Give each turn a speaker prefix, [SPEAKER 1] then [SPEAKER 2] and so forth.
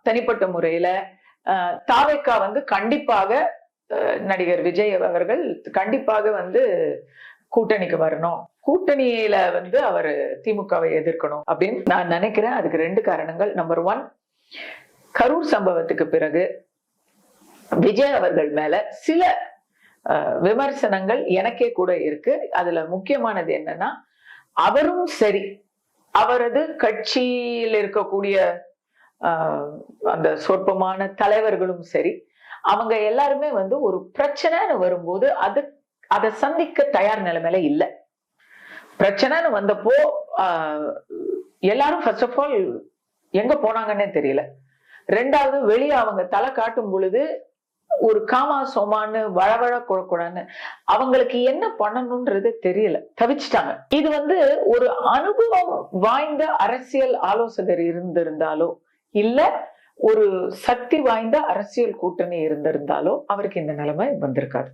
[SPEAKER 1] தனிப்பட்ட முறையில தாவேக்கா கண்டிப்பாக நடிகர் விஜய் அவர்கள் கண்டிப்பாக கூட்டணிக்கு வரணும், கூட்டணியில அவர் திமுகவை எதிர்க்கணும் அப்படின்னு நான் நினைக்கிறேன். அதுக்கு 2 காரணங்கள். நம்பர் 1, கரூர் சம்பவத்துக்கு பிறகு விஜய் அவர்கள் மேல சில விமர்சனங்கள் எனக்கே கூட இருக்கு. அதுல முக்கியமானது என்னன்னா, அவரும் சரி, அவரது கட்சியில் இருக்கக்கூடிய அந்த சொற்பமான தலைவர்களும் சரி, அவங்க எல்லாருமே ஒரு பிரச்சனைன்னு வரும்போது அதை சந்திக்க தயார் நிலைமையில இல்ல. பிரச்சனைன்னு வந்தப்போ எல்லாரும் ஃபர்ஸ்ட் ஆஃப் ஆல் எங்க போனாங்கன்னே தெரியல. 2வது, வெளியே அவங்க தலை காட்டும் பொழுது ஒரு காமா சோமான்னு வழவழ குழக்கூடான்னு அவங்களுக்கு என்ன பண்ணணும்ன்றது தெரியல, தவிச்சிட்டாங்க. இது ஒரு அனுபவம் வாய்ந்த அரசியல் ஆலோசகர் இருந்திருந்தாலோ, இல்ல ஒரு சக்தி வாய்ந்த அரசியல் கூட்டணி இருந்திருந்தாலோ அவருக்கு இந்த நிலைமை வந்திருக்காது.